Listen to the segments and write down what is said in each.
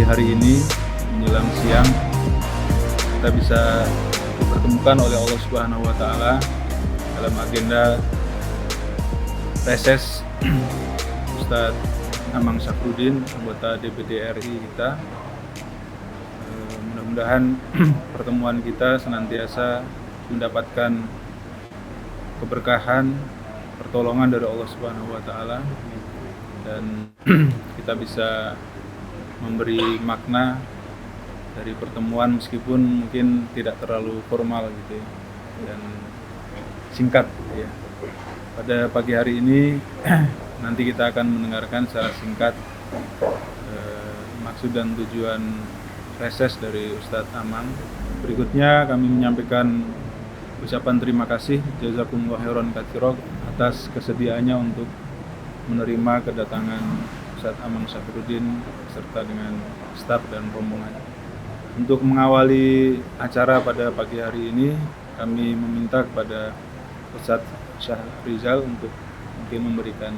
hari ini menjelang siang kita bisa dipertemukan oleh Allah Subhanahu wa taala dalam agenda reses Ustadz Amang Safruddin, anggota DPD RI kita. Mudah-mudahan pertemuan kita senantiasa mendapatkan keberkahan, pertolongan dari Allah Subhanahu wa taala, dan kita bisa memberi makna dari pertemuan meskipun mungkin tidak terlalu formal gitu ya, dan singkat ya. Pada pagi hari ini nanti kita akan mendengarkan secara singkat maksud dan tujuan reses dari Ustadz Amang. Berikutnya kami menyampaikan ucapan terima kasih jazakumullah khairan katsiran atas kesediaannya untuk menerima kedatangan Ustadz Amang Safruddin serta dengan staf dan rombongan. Untuk mengawali acara pada pagi hari ini, kami meminta kepada Ustadz Syahrizal untuk mungkin memberikan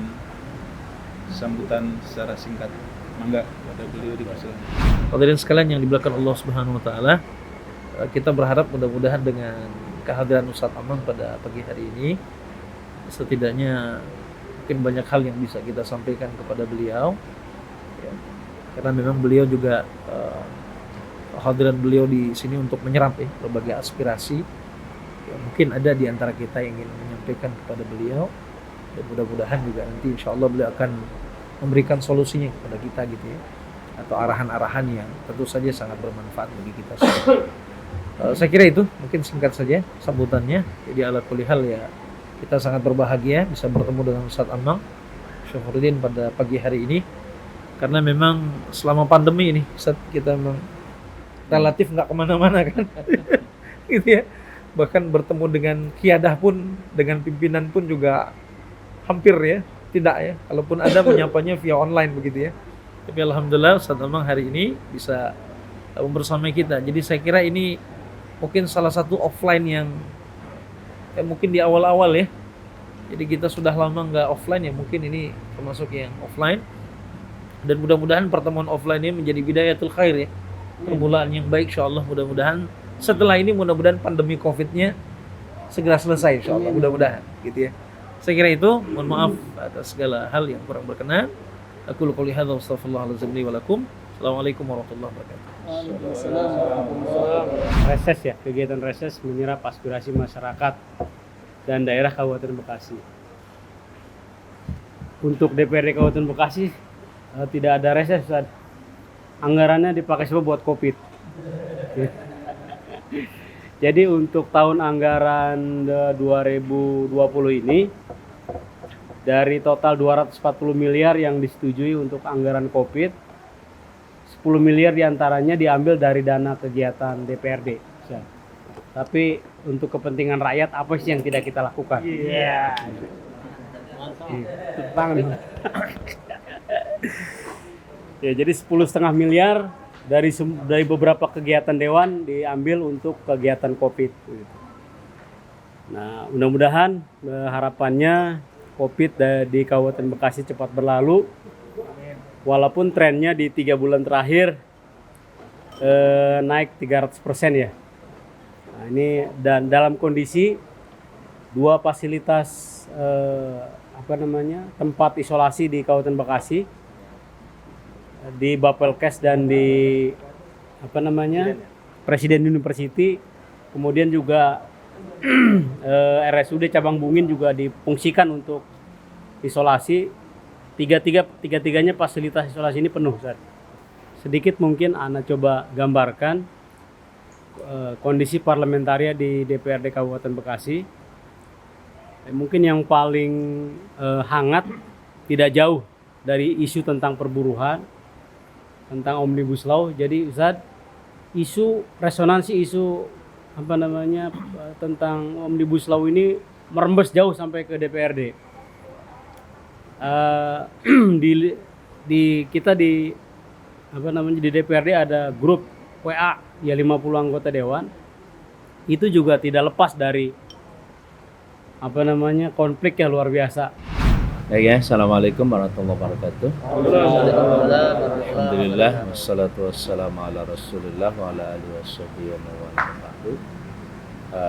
sambutan secara singkat. Mangga pada beliau dipersilakan. Hadirin sekalian yang dimuliakan Allah Subhanahu wa taala, kita berharap mudah-mudahan dengan kehadiran Ustadz Amang pada pagi hari ini setidaknya mungkin banyak hal yang bisa kita sampaikan kepada beliau ya, karena memang beliau juga kehadiran beliau di sini untuk menyerap berbagai aspirasi ya, mungkin ada di antara kita yang ingin menyampaikan kepada beliau, dan mudah-mudahan juga nanti insya Allah beliau akan memberikan solusinya kepada kita gitu ya, atau arahan-arahan yang tentu saja sangat bermanfaat bagi kita semua. Saya kira itu mungkin singkat saja sambutannya. Jadi ala kulli hal ya, kita sangat berbahagia bisa bertemu dengan Ustadz Amang Safruddin pada pagi hari ini, karena memang selama pandemi ini Ustadz kita memang relatif nggak kemana-mana kan gitu ya, bahkan bertemu dengan qiyadah pun, dengan pimpinan pun juga hampir ya tidak ya, kalaupun ada menyapanya via online begitu ya. Tapi alhamdulillah Ustadz Amang hari ini bisa bersama kita. Jadi saya kira ini mungkin salah satu offline yang mungkin di awal-awal ya. Jadi kita sudah lama nggak offline ya, mungkin ini termasuk yang offline. Dan mudah-mudahan pertemuan offline ini menjadi bidayatul khair ya, permulaan yang baik insyaallah. Mudah-mudahan setelah ini mudah-mudahan pandemi Covid-nya segera selesai insyaallah, mudah-mudahan gitu ya. Saya kira itu, mohon maaf atas segala hal yang kurang berkenan. Aku qouli hadza wa astaghfirullahalazim li wa lakum. Assalamualaikum warahmatullahi wabarakatuh. Reses ya, kegiatan reses menyerap aspirasi masyarakat dan daerah Kabupaten Bekasi. Untuk DPRD Kabupaten Bekasi tidak ada reses, Ustaz. Anggarannya dipakai semua buat Covid. Jadi untuk tahun anggaran 2020 ini dari total 240 miliar yang disetujui untuk anggaran Covid, 10 miliar diantaranya diambil dari dana kegiatan DPRD. Tapi untuk kepentingan rakyat apa sih yang tidak kita lakukan? Iya. Ya, jadi 10,5 miliar dari beberapa kegiatan dewan diambil untuk kegiatan Covid. Nah, mudah-mudahan harapannya Covid di Kabupaten Bekasi cepat berlalu. Walaupun trennya di 3 bulan terakhir naik 300% ya. Nah, ini dan dalam kondisi 2 fasilitas tempat isolasi di Kabupaten Bekasi, di Bapelkes dan di Presiden University, kemudian juga RSUD Cabang Bungin juga difungsikan untuk isolasi. Tiga-tiganya fasilitas isolasi ini penuh, Ustaz. Sedikit mungkin Ana coba gambarkan kondisi parlamentaria di DPRD Kabupaten Bekasi. Mungkin yang paling hangat tidak jauh dari isu tentang perburuhan, tentang Omnibus Law. Jadi Ustaz, resonansi isu tentang Omnibus Law ini merembes jauh sampai ke DPRD. Di DPRD ada grup WA ya 50 anggota dewan. Itu juga tidak lepas dari konflik yang luar biasa Ya, Assalamualaikum warahmatullahi wabarakatuh. Waalaikumsalam. Alhamdulillah, wassalatu wassalamu ala rasulillah wa ala alihi washabihi wa man wala.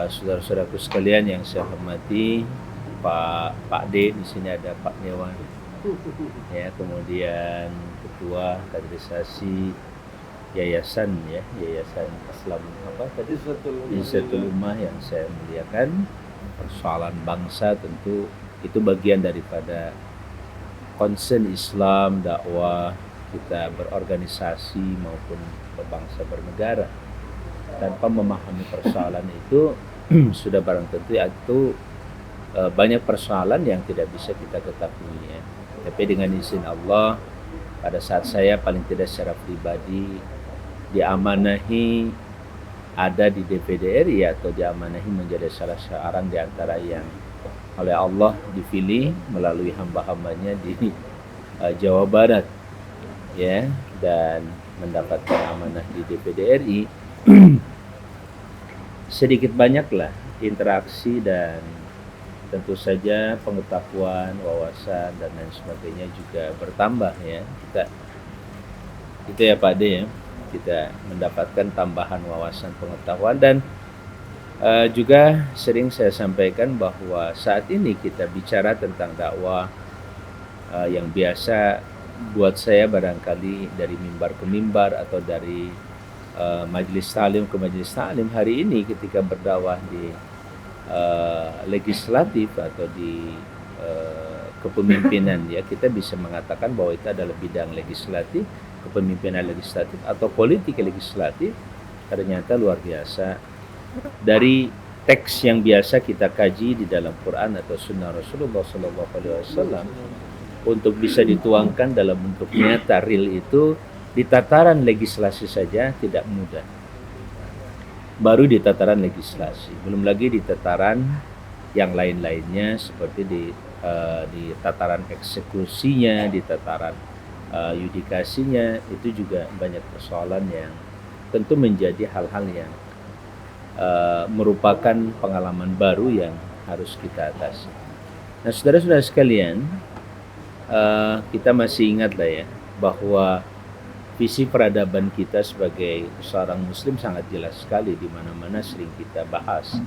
Saudara-saudaraku sekalian yang saya hormati, Pak D, di sini ada Pak Dewan, ya, kemudian Ketua Kaderisasi Yayasan Islam Izzatul Ummah yang saya muliakan. Persoalan bangsa tentu itu bagian daripada concern Islam, dakwah kita berorganisasi maupun berbangsa bernegara. Tanpa memahami persoalan itu sudah barang tentu itu banyak persoalan yang tidak bisa kita ketahui, ya. Tapi dengan izin Allah, pada saat saya paling tidak secara pribadi diamanahi ada di DPD RI atau diamanahi menjadi salah seorang di antara yang oleh Allah dipilih melalui hamba-hambanya di Jawa Barat, ya, dan mendapatkan amanah di DPD RI. Sedikit banyaklah interaksi dan tentu saja pengetahuan, wawasan dan lain sebagainya juga bertambah, ya. Itu ya Pak D, ya, kita mendapatkan tambahan wawasan pengetahuan. Dan juga sering saya sampaikan bahwa saat ini kita bicara tentang dakwah yang biasa buat saya barangkali dari mimbar ke mimbar atau dari majelis taklim ke majelis taklim. Hari ini ketika berdakwah di legislatif atau di kepemimpinan, ya, kita bisa mengatakan bahwa itu adalah bidang legislatif, kepemimpinan legislatif atau politik legislatif. Ternyata luar biasa. Dari teks yang biasa kita kaji di dalam Quran atau Sunnah Rasulullah SAW untuk bisa dituangkan dalam bentuk nyata real itu di tataran legislasi saja tidak mudah. Baru di tataran legislasi, belum lagi di tataran yang lain-lainnya seperti di tataran eksekusinya, di tataran yudikasinya, itu juga banyak persoalan yang tentu menjadi hal-hal yang merupakan pengalaman baru yang harus kita atasi. Nah, saudara-saudara sekalian, kita masih ingat lah, ya, bahwa visi peradaban kita sebagai seorang muslim sangat jelas sekali, di mana-mana sering kita bahas.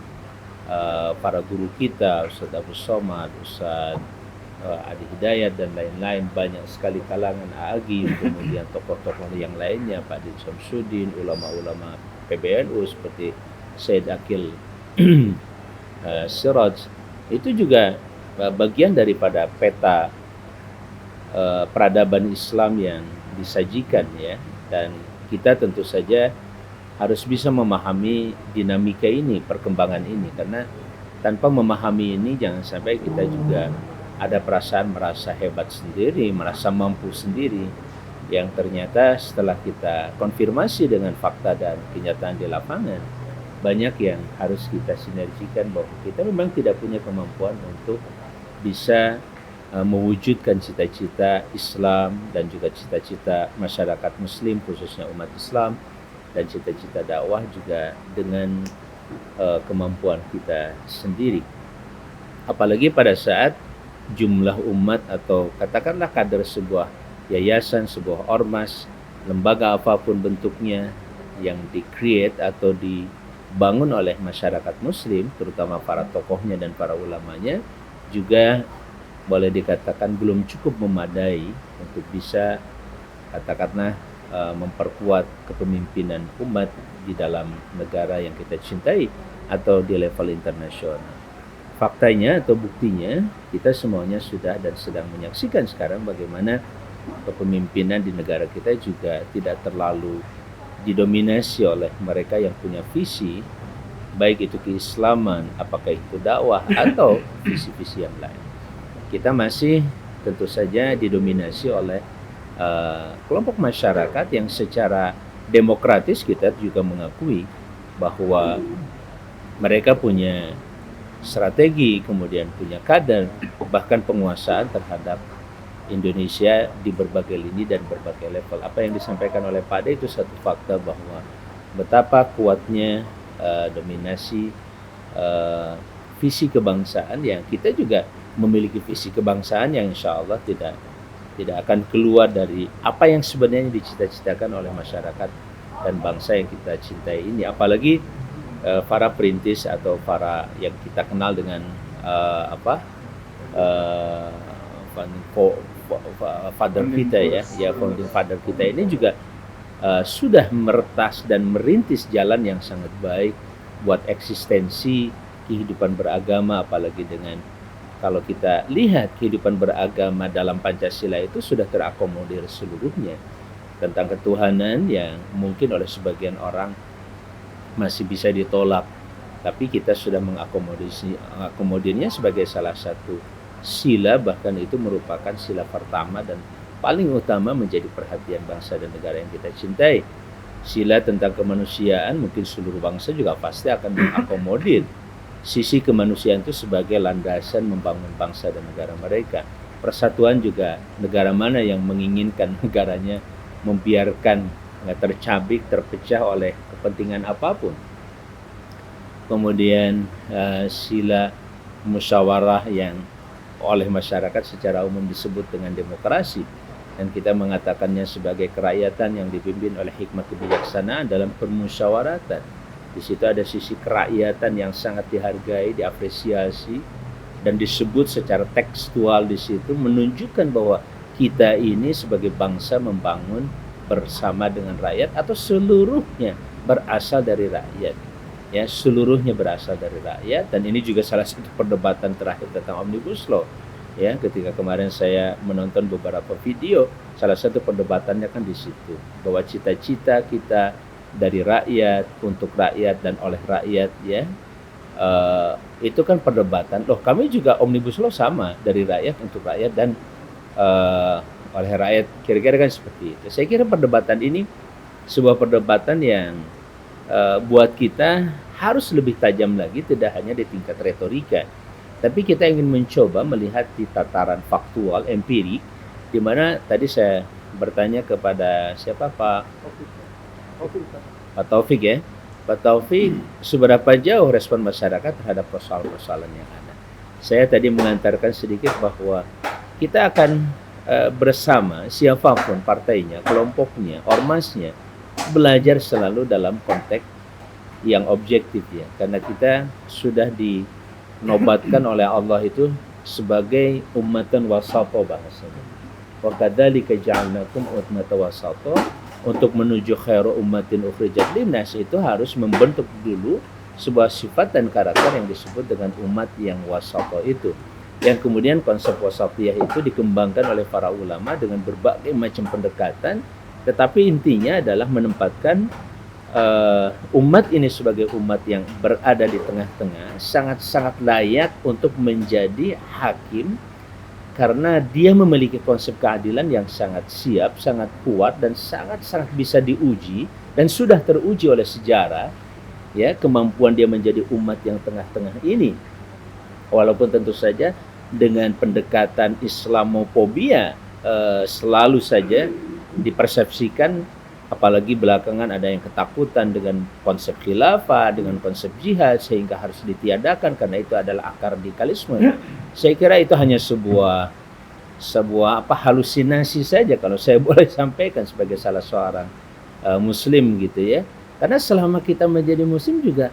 Para guru kita, Ustaz Abu Somad, Ustaz Adi Hidayat dan lain-lain, banyak sekali kalangan AAGI, kemudian tokoh-tokoh yang lainnya, Pak Din Samsudin, ulama-ulama PBNU seperti Said Akil Siraj, itu juga bagian daripada peta peradaban Islam yang disajikan, ya. Dan kita tentu saja harus bisa memahami dinamika ini, perkembangan ini, karena tanpa memahami ini jangan sampai kita juga ada perasaan merasa hebat sendiri, merasa mampu sendiri, yang ternyata setelah kita konfirmasi dengan fakta dan kenyataan di lapangan, banyak yang harus kita sinergikan bahwa kita memang tidak punya kemampuan untuk bisa mewujudkan cita-cita Islam dan juga cita-cita masyarakat muslim, khususnya umat Islam, dan cita-cita dakwah juga dengan kemampuan kita sendiri. Apalagi pada saat jumlah umat atau katakanlah kader sebuah yayasan, sebuah ormas, lembaga apapun bentuknya yang di-create atau dibangun oleh masyarakat muslim, terutama para tokohnya dan para ulamanya, juga boleh dikatakan belum cukup memadai untuk bisa katakanlah memperkuat kepemimpinan umat di dalam negara yang kita cintai atau di level internasional. Faktanya atau buktinya, kita semuanya sudah dan sedang menyaksikan sekarang bagaimana kepemimpinan di negara kita juga tidak terlalu didominasi oleh mereka yang punya visi, baik itu keislaman, apakah itu dakwah atau visi-visi yang lain. Kita masih tentu saja didominasi oleh kelompok masyarakat yang secara demokratis kita juga mengakui bahwa mereka punya strategi, kemudian punya kader, bahkan penguasaan terhadap Indonesia di berbagai lini dan berbagai level. Apa yang disampaikan oleh Pak D itu satu fakta bahwa betapa kuatnya dominasi visi kebangsaan yang kita juga memiliki visi kebangsaan yang insya Allah tidak akan keluar dari apa yang sebenarnya dicita-citakan oleh masyarakat dan bangsa yang kita cintai ini. Apalagi para perintis atau para yang kita kenal dengan father kita ya founding father kita ini juga sudah meretas dan merintis jalan yang sangat baik buat eksistensi kehidupan beragama, apalagi dengan kalau kita lihat kehidupan beragama dalam Pancasila itu sudah terakomodir seluruhnya tentang ketuhanan yang mungkin oleh sebagian orang masih bisa ditolak, tapi kita sudah mengakomodirnya sebagai salah satu sila, bahkan itu merupakan sila pertama dan paling utama menjadi perhatian bangsa dan negara yang kita cintai. Sila tentang kemanusiaan mungkin seluruh bangsa juga pasti akan mengakomodir sisi kemanusiaan itu sebagai landasan membangun bangsa dan negara mereka. Persatuan juga, negara mana yang menginginkan negaranya membiarkan tercabik, terpecah oleh kepentingan apapun. Kemudian sila musyawarah yang oleh masyarakat secara umum disebut dengan demokrasi, dan kita mengatakannya sebagai kerakyatan yang dipimpin oleh hikmah kebijaksanaan dalam permusyawaratan. Di situ ada sisi kerakyatan yang sangat dihargai, diapresiasi, dan disebut secara tekstual di situ menunjukkan bahwa kita ini sebagai bangsa membangun bersama dengan rakyat atau seluruhnya berasal dari rakyat. Ya, seluruhnya berasal dari rakyat, dan ini juga salah satu perdebatan terakhir tentang Omnibus Law. Ya, ketika kemarin saya menonton beberapa video, salah satu perdebatannya kan di situ bahwa cita-cita kita dari rakyat, untuk rakyat dan oleh rakyat, ya itu kan perdebatan. Loh, kami juga Omnibus Law sama, dari rakyat untuk rakyat dan oleh rakyat, kira-kira kan seperti itu. Saya kira perdebatan ini sebuah perdebatan yang buat kita harus lebih tajam lagi, tidak hanya di tingkat retorika, tapi kita ingin mencoba melihat di tataran faktual, empirik, di mana tadi saya bertanya kepada siapa, Pak Taufik ya. Pak Taufik, seberapa jauh respon masyarakat terhadap persoalan-persoalan yang ada? Saya tadi mengantarkan sedikit bahwa kita akan bersama siapapun partainya, kelompoknya, ormasnya, belajar selalu dalam konteks yang objektif ya, karena kita sudah dinobatkan oleh Allah itu sebagai ummatan wasata bahasanya. Wa kadzalika ja'alnakum ummatan wasata, untuk menuju khairu ummatin ukhrijat linnas itu harus membentuk dulu sebuah sifat dan karakter yang disebut dengan umat yang wasata itu, yang kemudian konsep wasatiyah itu dikembangkan oleh para ulama dengan berbagai macam pendekatan, tetapi intinya adalah menempatkan umat ini sebagai umat yang berada di tengah-tengah, sangat-sangat layak untuk menjadi hakim, karena dia memiliki konsep keadilan yang sangat siap, sangat kuat, dan sangat-sangat bisa diuji, dan sudah teruji oleh sejarah, ya, kemampuan dia menjadi umat yang tengah-tengah ini. Walaupun tentu saja dengan pendekatan Islamofobia selalu saja dipersepsikan, apalagi belakangan ada yang ketakutan dengan konsep khilafah, dengan konsep jihad, sehingga harus ditiadakan karena itu adalah akar radikalisme. Saya kira itu hanya sebuah halusinasi saja kalau saya boleh sampaikan sebagai salah seorang muslim gitu ya. Karena selama kita menjadi muslim juga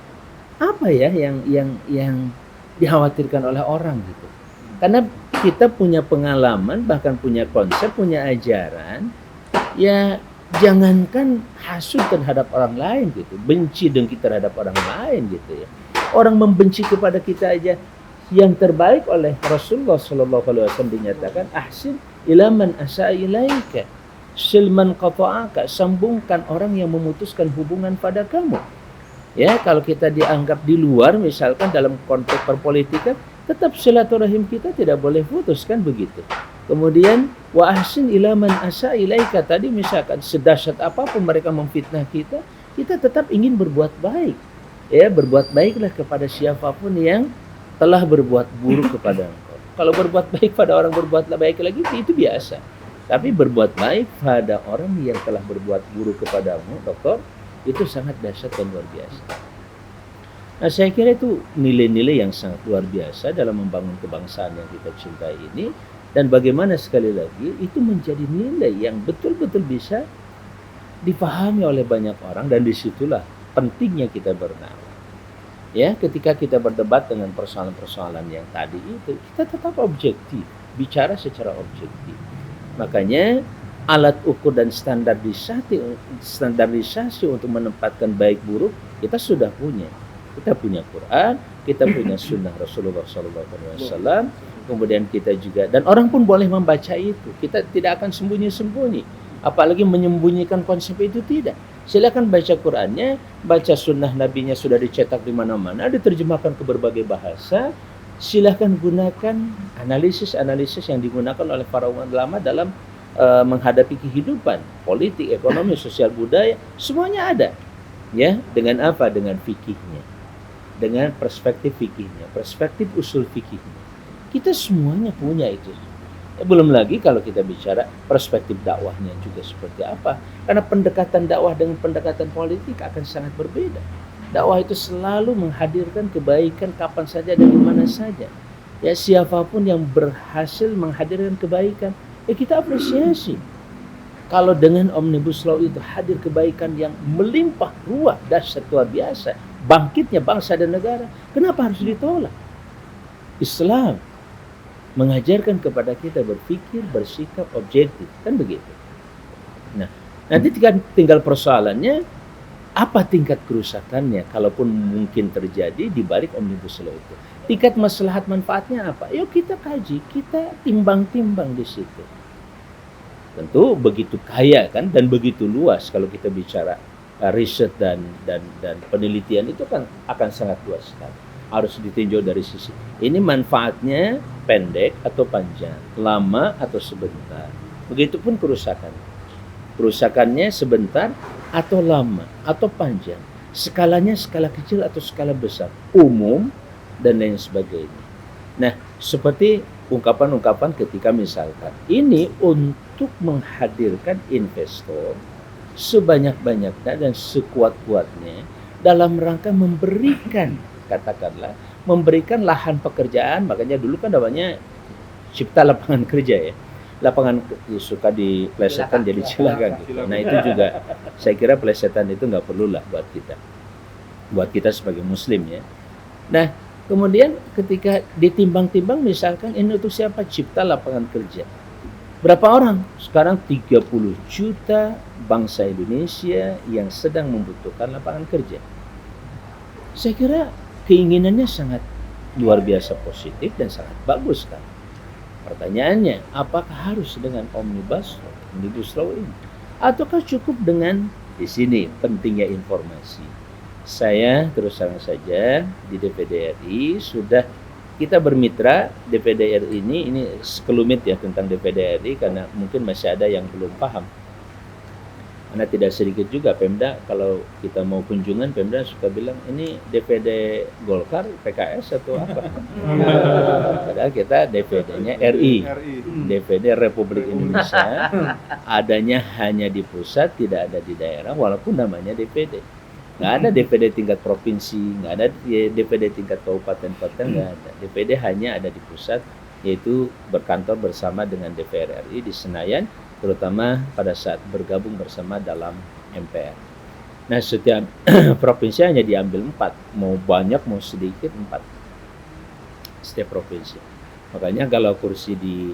apa ya yang dikhawatirkan oleh orang gitu. Karena kita punya pengalaman, bahkan punya konsep, punya ajaran, ya jangankan hasud terhadap orang lain gitu, benci dengki terhadap orang lain gitu ya. Orang membenci kepada kita aja, yang terbaik oleh Rasulullah SAW dinyatakan, ahsin ila man asa ilaika, silman qata'aka, sambungkan orang yang memutuskan hubungan pada kamu. Ya, kalau kita dianggap di luar, misalkan dalam konteks perpolitikan, tetap silaturahim kita tidak boleh putus kan begitu. Kemudian wa ahsin ila man asa ilaika, tadi misalkan sedahsyat apapun mereka memfitnah kita, kita tetap ingin berbuat baik. Ya, berbuat baiklah kepada siapapun yang telah berbuat buruk kepada engkau. Kalau berbuat baik pada orang berbuatlah baik lagi, itu biasa. Tapi berbuat baik pada orang yang telah berbuat buruk kepadamu, dokter, itu sangat dahsyat dan luar biasa. Nah, saya kira itu nilai-nilai yang sangat luar biasa dalam membangun kebangsaan yang kita cintai ini, dan bagaimana sekali lagi itu menjadi nilai yang betul-betul bisa dipahami oleh banyak orang, dan disitulah pentingnya kita bernalar. Ya, ketika kita berdebat dengan persoalan-persoalan yang tadi itu, kita tetap objektif, bicara secara objektif. Makanya alat ukur dan standarisasi untuk menempatkan baik buruk kita sudah punya. Kita punya Quran, kita punya Sunnah Rasulullah SAW, kemudian kita juga, dan orang pun boleh membaca itu. Kita tidak akan sembunyi-sembunyi, apalagi menyembunyikan konsep itu, tidak. Silakan baca Qurannya, baca Sunnah Nabinya, sudah dicetak di mana-mana, diterjemahkan ke berbagai bahasa. Silakan gunakan analisis-analisis yang digunakan oleh para ulama dalam menghadapi kehidupan politik, ekonomi, sosial, budaya, semuanya ada. Ya, dengan apa? Dengan fikihnya, dengan perspektif fikihnya, perspektif usul fikihnya. Kita semuanya punya itu. Belum lagi kalau kita bicara perspektif dakwahnya juga seperti apa. Karena pendekatan dakwah dengan pendekatan politik akan sangat berbeda. Dakwah itu selalu menghadirkan kebaikan kapan saja dan di mana saja. Ya, siapapun yang berhasil menghadirkan kebaikan, kita apresiasi. Kalau dengan Omnibus Law itu hadir kebaikan yang melimpah ruah, dahsyat luar biasa, bangkitnya bangsa dan negara, kenapa harus ditolak? Islam mengajarkan kepada kita berpikir, bersikap objektif, kan begitu. Nah, nanti tinggal persoalannya, apa tingkat kerusakannya kalaupun mungkin terjadi di balik Omnibus Law itu. Tingkat maslahat manfaatnya apa? Yuk kita kaji, kita timbang-timbang di situ. Tentu begitu kaya kan, dan begitu luas kalau kita bicara riset dan penelitian itu kan akan sangat luas sekali. Harus ditinjau dari sisi ini manfaatnya pendek atau panjang, lama atau sebentar. Begitupun kerusakan. Kerusakannya sebentar atau lama atau panjang. Skalanya skala kecil atau skala besar, umum dan lain sebagainya. Nah, seperti ungkapan-ungkapan ketika misalkan ini untuk menghadirkan investor sebanyak-banyaknya dan sekuat-kuatnya dalam rangka memberikan, katakanlah, memberikan lahan pekerjaan. Makanya dulu kan namanya cipta lapangan kerja ya. Lapangan suka diplesetkan jadi cilaka gitu. Nah, itu juga saya kira plesetan itu nggak perlulah buat kita sebagai muslim ya. Nah, kemudian ketika ditimbang-timbang misalkan ini untuk siapa? Cipta lapangan kerja. Berapa orang? Sekarang 30 juta bangsa Indonesia yang sedang membutuhkan lapangan kerja. Saya kira keinginannya sangat luar biasa positif dan sangat bagus kan. Pertanyaannya, apakah harus dengan Omnibus Law ini? Ataukah cukup dengan, di sini pentingnya informasi. Saya terus terang saja di DPD RI sudah kita bermitra. DPD RI ini sekelumit ya tentang DPD RI, karena mungkin masih ada yang belum paham. Karena tidak sedikit juga Pemda, kalau kita mau kunjungan, Pemda suka bilang ini DPD Golkar, PKS atau apa. Padahal kita DPD-nya RI, DPD Republik Indonesia, adanya hanya di pusat, tidak ada di daerah, walaupun namanya DPD. Nggak ada DPD tingkat provinsi, nggak ada DPD tingkat kabupaten kota, nggak ada. DPD hanya ada di pusat, yaitu berkantor bersama dengan DPR RI di Senayan, terutama pada saat bergabung bersama dalam MPR. Nah, setiap provinsi hanya diambil 4, mau banyak mau sedikit 4 setiap provinsi. Makanya kalau kursi di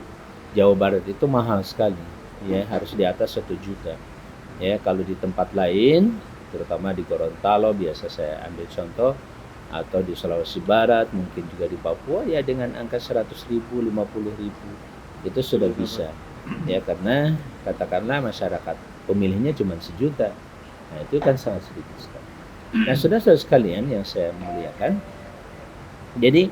Jawa Barat itu mahal sekali, ya harus di atas 1 juta. Ya, kalau di tempat lain, terutama di Gorontalo biasa saya ambil contoh, atau di Sulawesi Barat, mungkin juga di Papua, ya dengan angka 100.000, 50.000 itu sudah bisa. Ya, karena katakanlah masyarakat pemilihnya cuma 1 juta. Nah, itu kan sangat sedikit sekali. Nah, saudara-saudara sekalian yang saya muliakan, jadi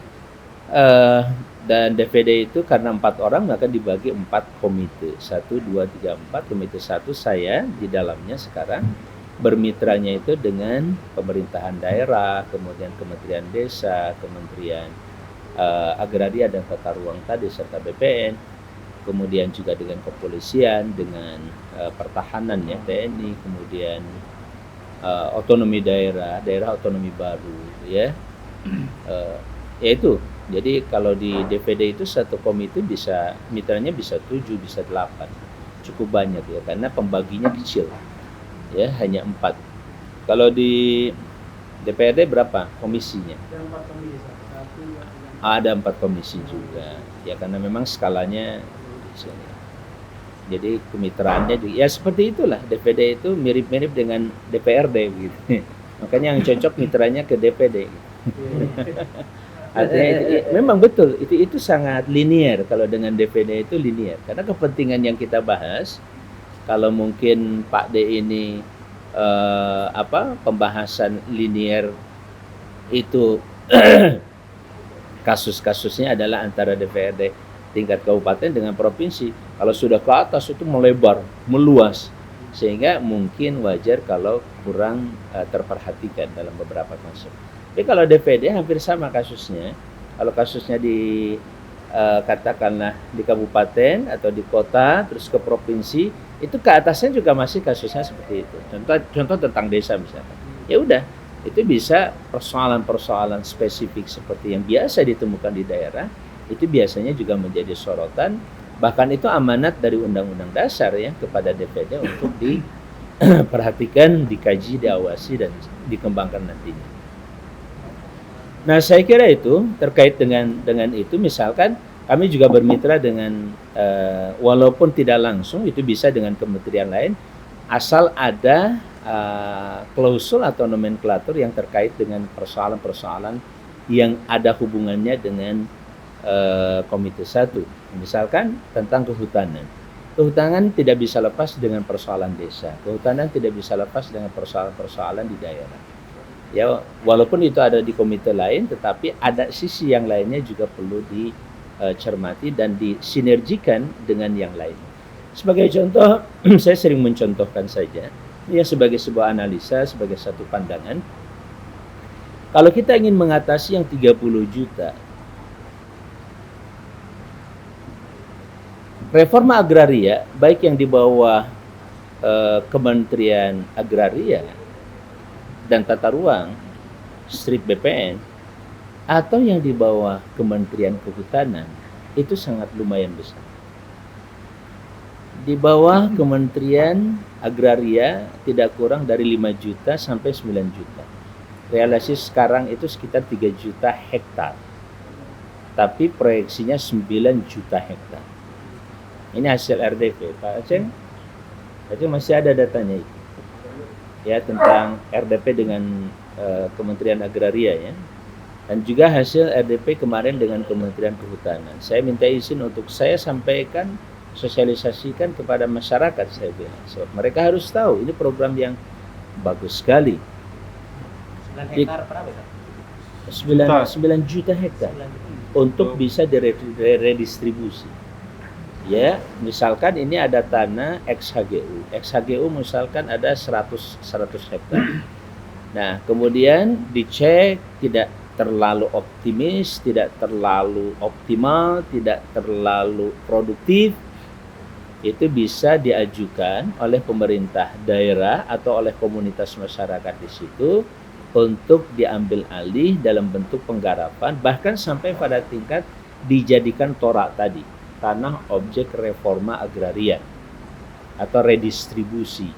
dan DPD itu karena 4 orang maka dibagi 4 komite, 1, 2, 3, 4. Komite 1 saya di dalamnya sekarang, bermitranya itu dengan pemerintahan daerah, kemudian Kementerian Desa, Kementerian Agraria dan Tata Ruang tadi, serta BPN, kemudian juga dengan kepolisian, dengan pertahanan ya, TNI, kemudian otonomi daerah, daerah otonomi baru, ya. Ya itu. Jadi kalau di DPD itu satu komite bisa mitranya bisa 7, bisa 8. Cukup banyak ya karena pembaginya kecil. Ya, hanya 4. Kalau di DPRD berapa komisinya? Ada 4 komisi juga. Ya karena memang skalanya di sini. Jadi kemitraannya juga ya seperti itulah. DPD itu mirip-mirip dengan DPRD gitu. Makanya yang cocok mitranya ke DPD. Artinya memang betul itu sangat linear. Kalau dengan DPD itu linear karena kepentingan yang kita bahas. Kalau mungkin Pak D ini pembahasan linear itu kasus-kasusnya adalah antara DPRD tingkat kabupaten dengan provinsi. Kalau sudah ke atas itu melebar, meluas, sehingga mungkin wajar kalau kurang terperhatikan dalam beberapa kasus. Tapi kalau DPD hampir sama kasusnya. Kalau kasusnya di katakanlah di kabupaten atau di kota, terus ke provinsi, itu ke atasnya juga masih kasusnya seperti itu. Contoh tentang desa misalkan. Ya udah, itu bisa persoalan-persoalan spesifik seperti yang biasa ditemukan di daerah, itu biasanya juga menjadi sorotan. Bahkan itu amanat dari Undang-Undang Dasar ya kepada DPD untuk diperhatikan, dikaji, diawasi dan dikembangkan nantinya. Nah, saya kira itu terkait dengan itu, misalkan kami juga bermitra dengan walaupun tidak langsung itu bisa dengan kementerian lain, asal ada klausul atau nomenklatur yang terkait dengan persoalan-persoalan yang ada hubungannya dengan Komite 1. Misalkan tentang kehutanan. Kehutanan tidak bisa lepas dengan persoalan desa. Kehutanan tidak bisa lepas dengan persoalan-persoalan di daerah. Ya, walaupun itu ada di komite lain, tetapi ada sisi yang lainnya juga perlu dicermati dan disinergikan dengan yang lain. Sebagai contoh, saya sering mencontohkan saja, ya sebagai sebuah analisa, sebagai satu pandangan. Kalau kita ingin mengatasi yang 30 juta, reforma agraria, baik yang di bawah Kementerian Agraria dan Tata Ruang, strip BPN, atau yang di bawah Kementerian Kehutanan, itu sangat lumayan besar. Di bawah Kementerian Agraria tidak kurang dari 5 juta sampai 9 juta. Realisasi sekarang itu sekitar 3 juta hektar. Tapi proyeksinya 9 juta hektar. Ini hasil RDP, Pak Aceh. Aceh masih ada datanya itu. Ya, tentang RDP dengan Kementerian Agraria ya. Dan juga hasil RDP kemarin dengan Kementerian Kehutanan. Saya minta izin untuk saya sampaikan, sosialisasikan kepada masyarakat, saya bilang. So, mereka harus tahu ini program yang bagus sekali. 9 hektar berapa? 9 juta hektar untuk bisa diredistribusi. Ya, misalkan ini ada tanah XHGU. XHGU misalkan ada 100 hektar. Nah, kemudian dicek tidak terlalu optimis, tidak terlalu optimal, tidak terlalu produktif. Itu bisa diajukan oleh pemerintah daerah atau oleh komunitas masyarakat di situ untuk diambil alih dalam bentuk penggarapan, bahkan sampai pada tingkat dijadikan torak tadi, tanah objek reforma agraria atau redistribusi.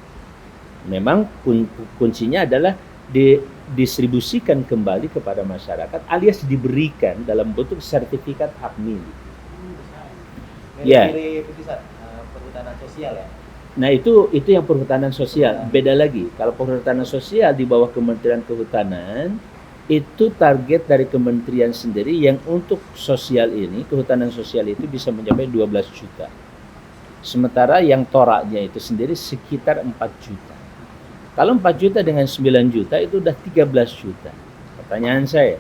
Memang kuncinya adalah didistribusikan kembali kepada masyarakat alias diberikan dalam bentuk sertifikat hak milik. Ya. Perhutanan sosial ya. Nah itu yang perhutanan sosial. Beda lagi. Kalau perhutanan sosial di bawah Kementerian Kehutanan, itu target dari kementerian sendiri yang untuk sosial ini, kehutanan sosial itu bisa mencapai 12 juta. Sementara yang toraknya itu sendiri sekitar 4 juta. Kalau 4 juta dengan 9 juta itu udah 13 juta. Pertanyaan saya,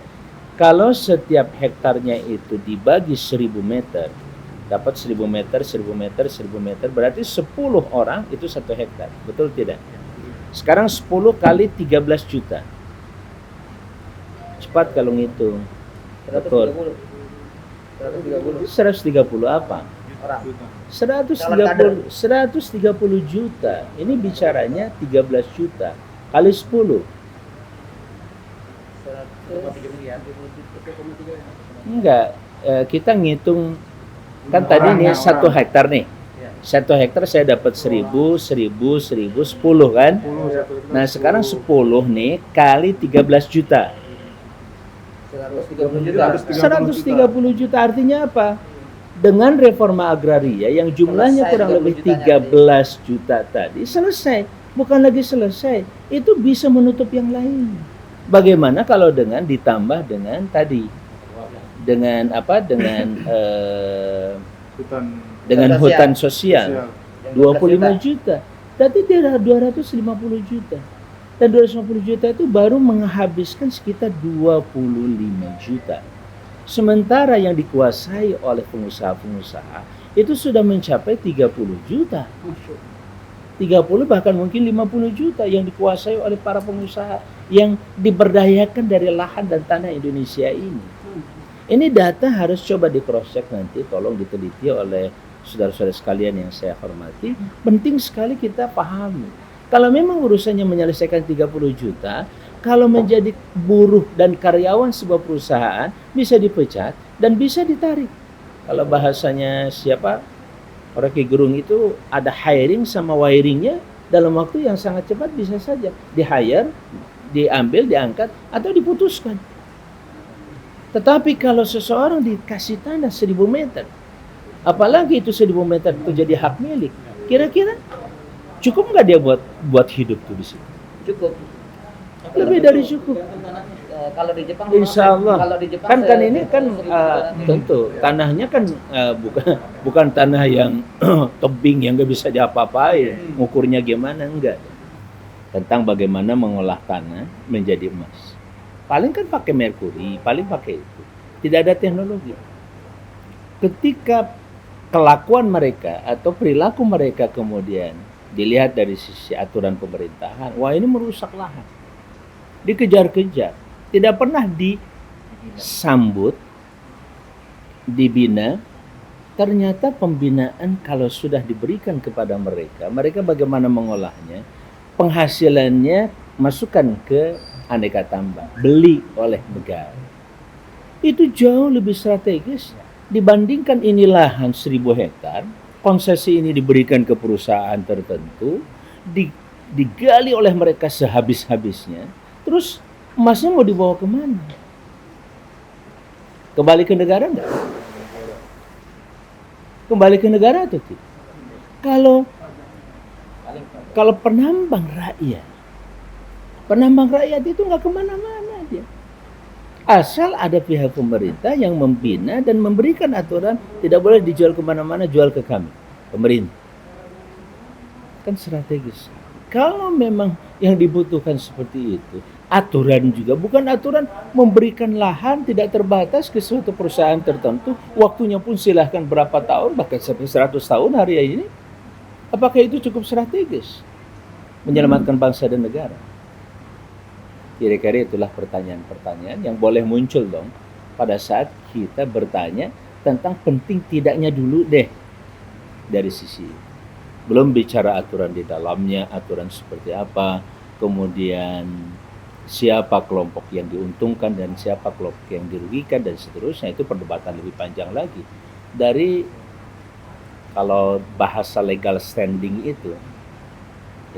kalau setiap hektarnya itu dibagi 1000 meter, dapat 1000 meter, 1000 meter, 1000 meter, berarti 10 orang itu 1 hektar. Betul tidak? Sekarang 10 kali 13 juta. Cepat kalau ngitung. Betul. 130 apa? 130 juta. Ini bicaranya 13 juta. kali 10. Enggak, kita ngitung kan tadi nih 1 hektar nih. 1 hektar saya dapat 1000, 1000, 10 kan? Nah sekarang 10 nih kali 13 juta. 130 juta artinya apa? Dengan reforma agraria yang jumlahnya kurang lebih 13 juta tadi selesai. Bukan lagi selesai, itu bisa menutup yang lain. Bagaimana kalau dengan ditambah dengan tadi? Dengan apa? Dengan hutan sosial 25 juta. Tadi dia 250 juta. Dan 250 juta itu baru menghabiskan sekitar 25 juta. Sementara yang dikuasai oleh pengusaha-pengusaha itu sudah mencapai 30 juta. 30 bahkan mungkin 50 juta yang dikuasai oleh para pengusaha yang diberdayakan dari lahan dan tanah Indonesia ini. Ini data harus coba di cross check nanti, tolong diteliti oleh saudara-saudara sekalian yang saya hormati. Penting sekali kita pahami. Kalau memang urusannya menyelesaikan 30 juta, kalau menjadi buruh dan karyawan sebuah perusahaan bisa dipecat dan bisa ditarik. Kalau bahasanya siapa? Rocky Gerung itu ada hiring sama wiringnya dalam waktu yang sangat cepat bisa saja di-hire, diambil, diangkat atau diputuskan. Tetapi kalau seseorang dikasih tanah 1000 meter, apalagi itu 1000 meter itu jadi hak milik, kira-kira cukup nggak dia buat hidup tuh di situ? Cukup. Lebih dari cukup. Kalau di Jepang, Insya Allah. kalau di Jepang Kan ini kan tentu tanahnya kan bukan tanah yang tebing yang nggak bisa diapa-apain. Ukurnya gimana enggak? Tentang bagaimana mengolah tanah menjadi emas. Paling kan pakai merkuri, paling pakai itu. Tidak ada teknologi. Ketika kelakuan mereka atau perilaku mereka kemudian dilihat dari sisi aturan pemerintahan, wah ini merusak lahan. Dikejar-kejar, tidak pernah disambut, dibina. Ternyata pembinaan kalau sudah diberikan kepada mereka, mereka bagaimana mengolahnya, penghasilannya masukkan ke aneka tambang, beli oleh negara. Itu jauh lebih strategis dibandingkan ini lahan 1000 hektar, konsesi ini diberikan ke perusahaan tertentu, digali oleh mereka sehabis-habisnya, terus emasnya mau dibawa kemana? Kembali ke negara enggak? Kembali ke negara atau tidak? Kalau penambang rakyat itu nggak kemana-mana dia. Asal ada pihak pemerintah yang membina dan memberikan aturan tidak boleh dijual kemana-mana, jual ke kami, pemerintah. Kan strategis. Kalau memang yang dibutuhkan seperti itu, aturan juga bukan aturan memberikan lahan tidak terbatas ke suatu perusahaan tertentu, waktunya pun silahkan berapa tahun, bahkan sampai 100 tahun hari ini. Apakah itu cukup strategis menyelamatkan bangsa dan negara? Kira-kira itulah pertanyaan-pertanyaan yang boleh muncul dong pada saat kita bertanya tentang penting tidaknya dulu deh dari sisi itu. Belum bicara aturan di dalamnya, aturan seperti apa, kemudian siapa kelompok yang diuntungkan dan siapa kelompok yang dirugikan dan seterusnya, itu perdebatan lebih panjang lagi. Dari kalau bahasa legal standing itu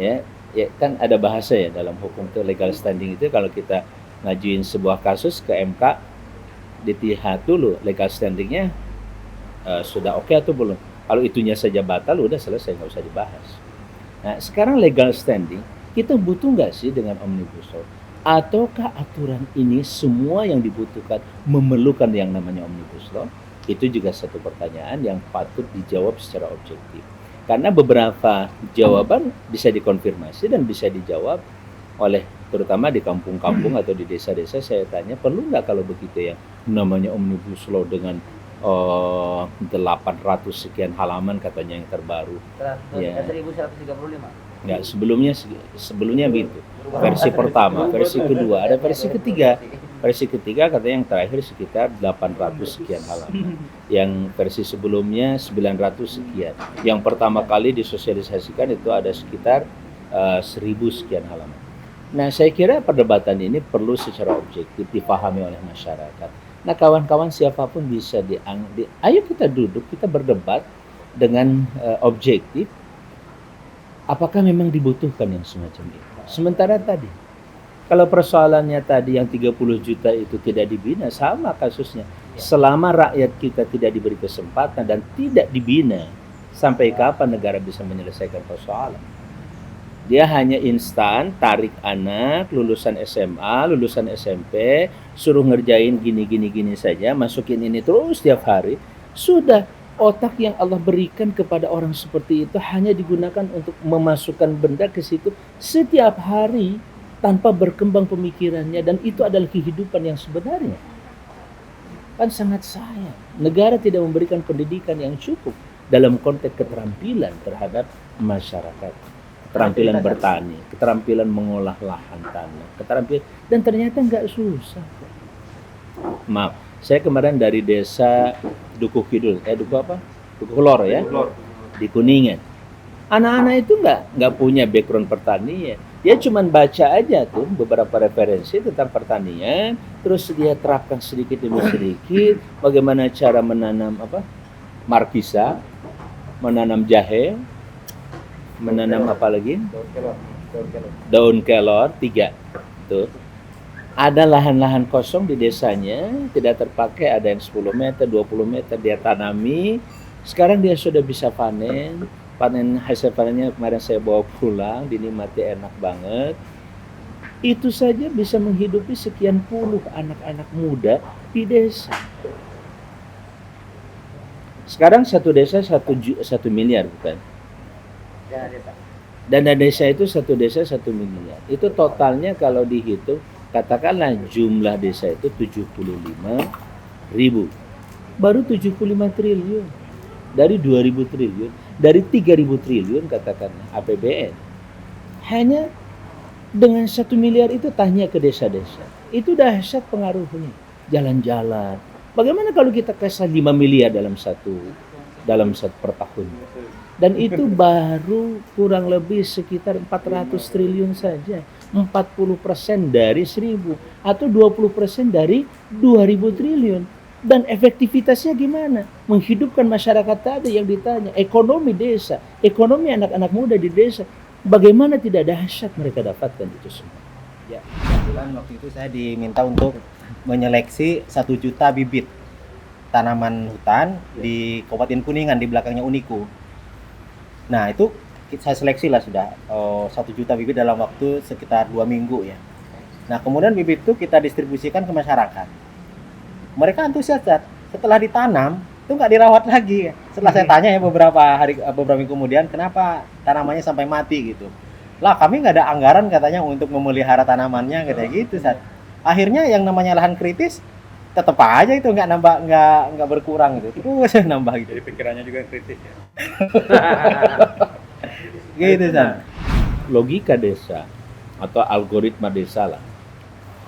ya kan ada bahasa ya dalam hukum itu, legal standing itu kalau kita ngajuin sebuah kasus ke MK, dilihat dulu legal standingnya sudah oke atau belum. Kalau itunya saja batal, udah selesai, nggak usah dibahas. Nah sekarang legal standing kita butuh nggak sih dengan Omnibus Law? Ataukah aturan ini semua yang dibutuhkan memerlukan yang namanya Omnibus Law? Itu juga satu pertanyaan yang patut dijawab secara objektif. Karena beberapa jawaban bisa dikonfirmasi dan bisa dijawab oleh terutama di kampung-kampung atau di desa-desa. Saya tanya, perlu nggak kalau begitu ya namanya Omnibus Law dengan 800 sekian halaman katanya yang terbaru. Ya. 1135. Nggak, sebelumnya begitu. Versi pertama, versi kedua, ada versi ketiga. Versi ketiga katanya yang terakhir sekitar 800 sekian halaman. Yang versi sebelumnya 900 sekian. Yang pertama kali disosialisasikan itu ada sekitar 1000 sekian halaman. Nah, saya kira perdebatan ini perlu secara objektif dipahami oleh masyarakat. Nah, kawan-kawan siapapun bisa ayo kita duduk, kita berdebat dengan objektif. Apakah memang dibutuhkan yang semacam itu? Sementara tadi, kalau persoalannya tadi yang 30 juta itu tidak dibina, sama kasusnya. Selama rakyat kita tidak diberi kesempatan dan tidak dibina, sampai kapan negara bisa menyelesaikan persoalan? Dia hanya instan, tarik anak, lulusan SMA, lulusan SMP, suruh ngerjain gini saja, masukin ini terus setiap hari. Sudah, otak yang Allah berikan kepada orang seperti itu hanya digunakan untuk memasukkan benda ke situ setiap hari tanpa berkembang pemikirannya, dan itu adalah kehidupan yang sebenarnya. Kan sangat sayang. Negara tidak memberikan pendidikan yang cukup dalam konteks keterampilan terhadap masyarakat. Keterampilan bertani, keterampilan mengolah lahan tanah, keterampilan, dan ternyata nggak susah. Maaf, saya kemarin dari desa Dukuh Kidul, Dukuh Lor ya, di Kuningan. Anak-anak itu nggak punya background pertanian, dia cuma baca aja tuh beberapa referensi tentang pertanian, terus dia terapkan sedikit demi sedikit, bagaimana cara menanam markisa, menanam jahe, menanam apa lagi? Daun kelor 3 tuh. Ada lahan-lahan kosong di desanya, tidak terpakai, ada yang 10 meter, 20 meter dia tanami. Sekarang dia sudah bisa panen hasil panennya kemarin saya bawa pulang, dinikmati enak banget. Itu saja bisa menghidupi sekian puluh anak-anak muda di desa. Sekarang satu desa 1 miliar bukan? Dana desa itu satu desa 1 miliar. Itu totalnya kalau dihitung, katakanlah jumlah desa itu 75.000. Baru 75 triliun. Dari 2.000 triliun. Dari 3.000 triliun katakanlah APBN. Hanya dengan 1 miliar itu tanya ke desa-desa. Itu dahsyat pengaruhnya. Jalan-jalan. Bagaimana kalau kita kasih 5 miliar dalam satu per tahun? Dan itu baru kurang lebih sekitar 400 triliun saja. 40% dari 1.000 atau 20% dari 2.000 triliun. Dan efektivitasnya gimana? Menghidupkan masyarakat tadi yang ditanya, ekonomi desa, ekonomi anak-anak muda di desa, bagaimana tidak dahsyat mereka dapatkan itu semua. Ya, kebetulan waktu itu saya diminta untuk menyeleksi 1 juta bibit tanaman hutan di Kabupaten Kuningan di belakangnya Uniku. Nah, itu saya seleksi lah sudah 1 juta bibit dalam waktu sekitar 2 minggu ya. Nah, kemudian bibit itu kita distribusikan ke masyarakat. Mereka antusias, setelah ditanam itu nggak dirawat lagi. Setelah saya tanya ya beberapa minggu kemudian, kenapa tanamannya sampai mati gitu. Lah, kami nggak ada anggaran katanya untuk memelihara tanamannya kayak gitu. Akhirnya yang namanya lahan kritis tetap aja itu nggak berkurang gitu. Terus nambah gitu. Jadi pikirannya juga kritis ya. Gitu San. Logika desa atau algoritma desa lah.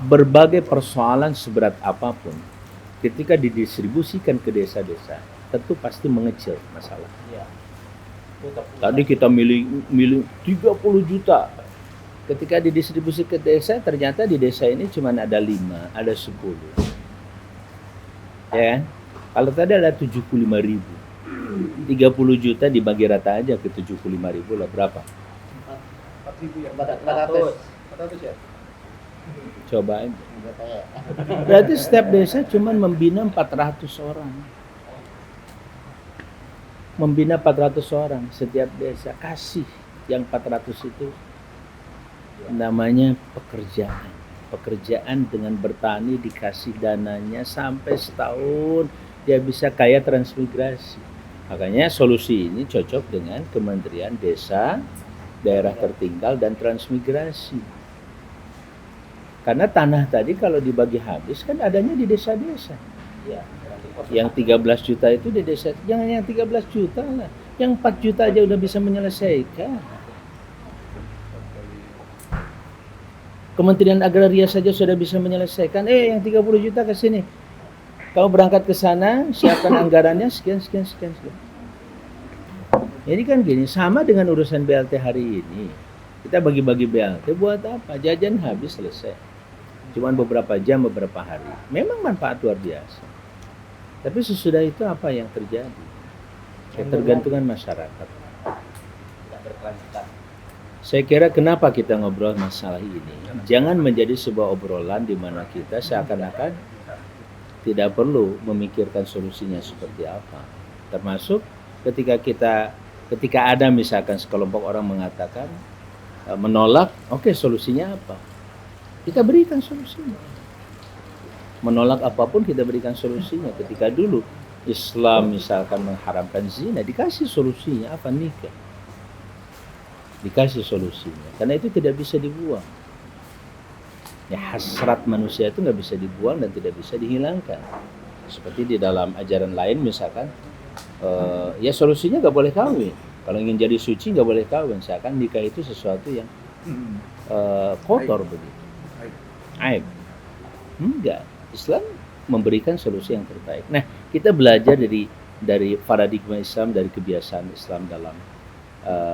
Berbagai persoalan seberat apapun ketika didistribusikan ke desa-desa tentu pasti mengecil masalah. Iya. Tadi kita milih 30 juta. Ketika didistribusi ke desa, ternyata di desa ini cuma ada 5, ada 10. Ya, kalau tadi ada 75.000, 30 juta dibagi rata aja ke 75.000 lah berapa? 4.000 ya. 400 ya. Coba aja. Berarti setiap desa cuma membina 400 orang. Membina 400 orang setiap desa. Kasih yang 400 itu namanya pekerjaan. Pekerjaan dengan bertani dikasih dananya sampai setahun dia bisa kaya transmigrasi. Makanya solusi ini cocok dengan Kementerian Desa, Daerah Tertinggal dan Transmigrasi. Karena tanah tadi kalau dibagi habis kan adanya di desa-desa. Iya. Yang 13 juta itu di desa, jangan yang 13 juta lah. Yang 4 juta aja udah bisa menyelesaikan. Kementerian Agraria saja sudah bisa menyelesaikan. Yang 30 juta ke sini. Kau berangkat ke sana, siapkan anggarannya sekian. Jadi kan gini, sama dengan urusan BLT hari ini. Kita bagi-bagi BLT buat apa? Jajan habis, selesai. Cuman beberapa jam, beberapa hari. Memang manfaat luar biasa. Tapi sesudah itu apa yang terjadi? Ketergantungan masyarakat. Tidak berkelanjutan. Saya kira kenapa kita ngobrol masalah ini? Jangan menjadi sebuah obrolan di mana kita seakan-akan tidak perlu memikirkan solusinya seperti apa. Termasuk ketika ada misalkan sekelompok orang mengatakan menolak, oke, solusinya apa? Kita berikan solusinya. Menolak apapun kita berikan solusinya. Ketika dulu Islam misalkan mengharamkan zina, dikasih solusinya apa? Nikah. Dikasih solusinya. Karena itu tidak bisa dibuang. Ya, hasrat manusia itu nggak bisa dibuang dan tidak bisa dihilangkan. Seperti di dalam ajaran lain misalkan, ya solusinya nggak boleh kawin. Kalau ingin jadi suci nggak boleh kawin. Misalkan nikah itu sesuatu yang kotor begitu. Aib. Enggak. Islam memberikan solusi yang terbaik. Nah, kita belajar dari paradigma Islam, dari kebiasaan Islam dalam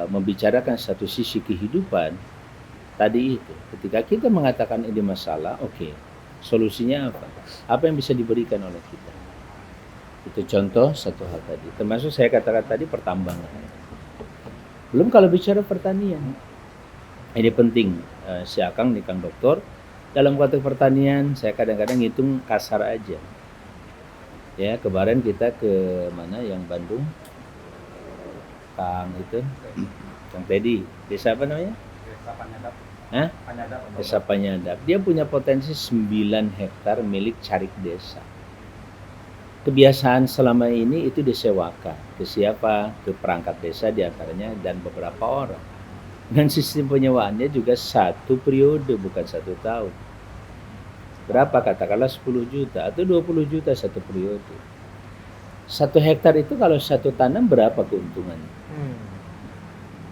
membicarakan satu sisi kehidupan. Tadi itu, ketika kita mengatakan ini masalah, oke, solusinya apa? Apa yang bisa diberikan oleh kita? Itu contoh satu hal tadi. Termasuk saya katakan tadi pertambangan. Belum kalau bicara pertanian. Ini penting. Si Akang nih, Kang Doktor, dalam konteks pertanian saya kadang-kadang ngitung kasar aja. Ya, kemarin kita ke mana yang Bandung? Kang itu, Kang Teddy, desa apa namanya? Desa Panyadap. Hah? Desa Panyadap. Dia punya potensi 9 hektar milik carik desa. Kebiasaan selama ini itu disewakan ke siapa? Ke perangkat desa diantaranya dan beberapa orang. Dan sistem penyewaannya juga 1 periode, bukan 1 tahun. Berapa? Katakanlah 10 juta atau 20 juta 1 periode. 1 hektar itu kalau 1 tanam berapa keuntungannya?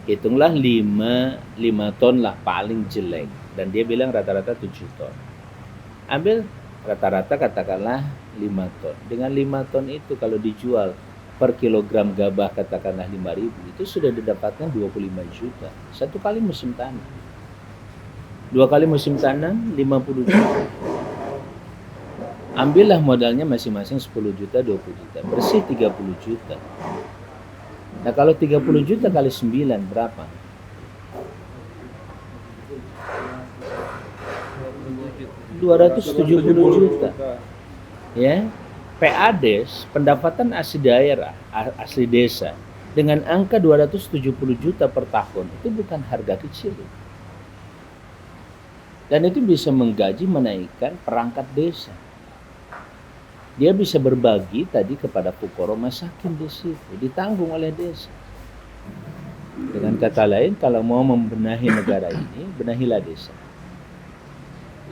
Hitunglah 5 ton lah paling jelek. Dan dia bilang rata-rata 7 ton. Ambil rata-rata katakanlah 5 ton. Dengan 5 ton itu kalau dijual per kilogram gabah katakanlah 5.000, itu sudah didapatkan 25 juta. 1 kali musim tanam. 2 kali musim tanam 50 juta. Ambillah modalnya masing-masing 10 juta, 20 juta. Bersih 30 juta. Nah kalau 30 juta kali 9 berapa? 270 juta. Ya. PADES, pendapatan asli daerah, asli desa, dengan angka 270 juta per tahun, itu bukan harga kecil. Dan itu bisa menggaji, menaikkan perangkat desa. Dia bisa berbagi tadi kepada fukara masakin di situ, ditanggung oleh desa. Dengan kata lain, kalau mau membenahi negara ini, benahilah desa.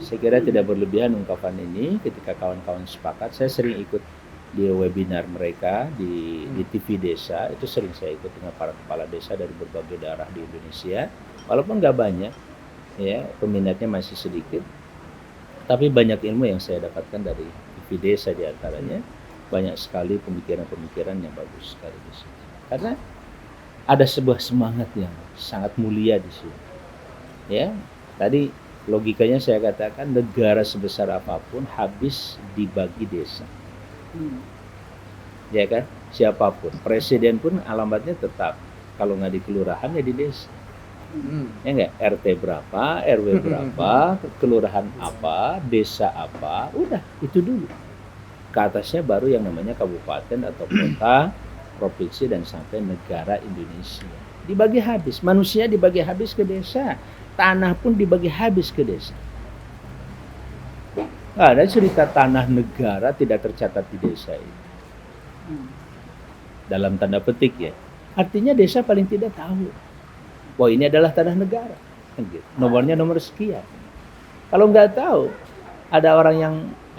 Saya kira tidak berlebihan ungkapan ini. Ketika kawan-kawan sepakat, saya sering ikut di webinar mereka di TV desa. Itu sering saya ikut dengan para kepala desa dari berbagai daerah di Indonesia. Walaupun nggak banyak, ya peminatnya masih sedikit, tapi banyak ilmu yang saya dapatkan dari TV desa diantaranya. Banyak sekali pemikiran-pemikiran yang bagus sekali di situ. Karena ada sebuah semangat yang sangat mulia di sini. Ya, tadi logikanya saya katakan negara sebesar apapun habis dibagi desa. Ya kan? Siapapun, presiden pun alamatnya tetap. Kalau nggak di kelurahan ya di desa. Ya enggak? RT berapa, RW berapa, kelurahan apa, desa apa, udah itu dulu. Ke atasnya baru yang namanya kabupaten atau kota, provinsi, dan sampai negara Indonesia. Dibagi habis, manusia dibagi habis ke desa, tanah pun dibagi habis ke desa. Nggak ada cerita tanah negara tidak tercatat di desa itu. Dalam tanda petik ya. Artinya desa paling tidak tahu, wah ini adalah tanah negara. Nomornya nomor sekian. Kalau nggak tahu, ada orang yang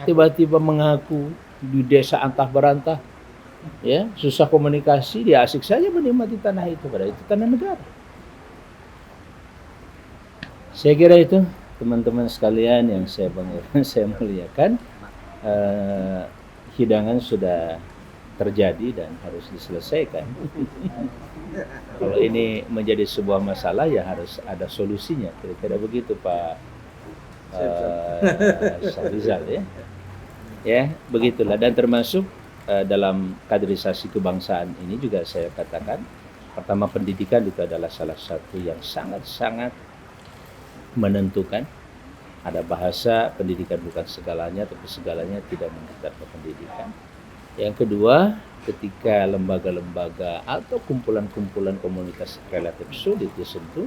tiba-tiba mengaku di desa antah berantah, ya susah komunikasi, dia asik saja menikmati tanah itu, padahal itu tanah negara. Saya kira itu teman-teman sekalian yang saya banggakan, saya muliakan. Hidangan sudah terjadi dan harus diselesaikan. Kalau ini menjadi sebuah masalah ya harus ada solusinya, kira-kira begitu Pak Syarizal ya. Ya, begitulah. Dan termasuk dalam kaderisasi kebangsaan ini juga saya katakan, pertama pendidikan itu adalah salah satu yang sangat-sangat menentukan. Ada bahasa pendidikan bukan segalanya, tapi segalanya tidak mengikat ke pendidikan. Yang kedua, ketika lembaga-lembaga atau kumpulan-kumpulan komunitas relatif sulit disentuh,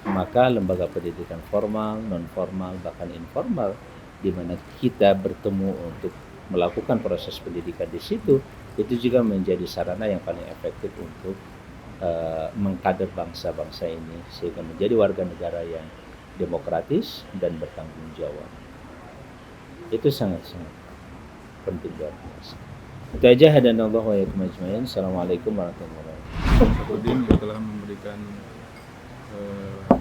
maka lembaga pendidikan formal, non-formal, bahkan informal, di mana kita bertemu untuk melakukan proses pendidikan di situ, itu juga menjadi sarana yang paling efektif untuk mengkader bangsa-bangsa ini sehingga menjadi warga negara yang demokratis dan bertanggung jawab. Itu sangat-sangat penting buat kita. Itu aja, hadanallahu wa iyyakum ajmain. Assalamualaikum warahmatullahi wabarakatuh. Syafruddin yang telah memberikan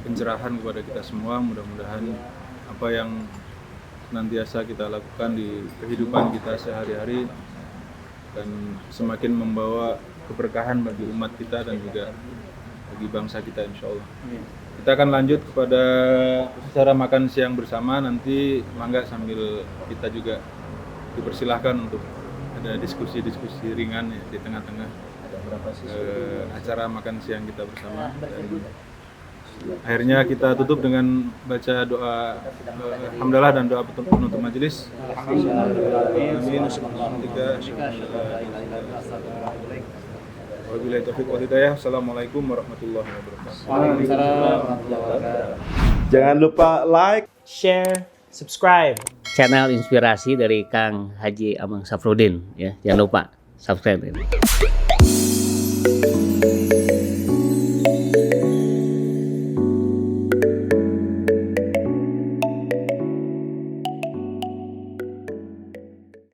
pencerahan kepada kita semua. Mudah-mudahan apa yang senantiasa kita lakukan di kehidupan kita sehari-hari dan semakin membawa keberkahan bagi umat kita dan juga bagi bangsa kita, insya Allah. Kita akan lanjut kepada acara makan siang bersama. Nanti mangga sambil kita juga dipersilahkan untuk ada diskusi-diskusi ringan ya, di tengah-tengah acara makan siang kita bersama. Dan akhirnya kita tutup dengan baca doa hamdalah dan doa penutup majelis. Amin. Wabillahi taufiq wal hidayah. Assalamualaikum warahmatullahi wabarakatuh. Jangan lupa like, share, subscribe Channel inspirasi dari Kang Haji Amang Syafruddin ya. Jangan lupa subscribe.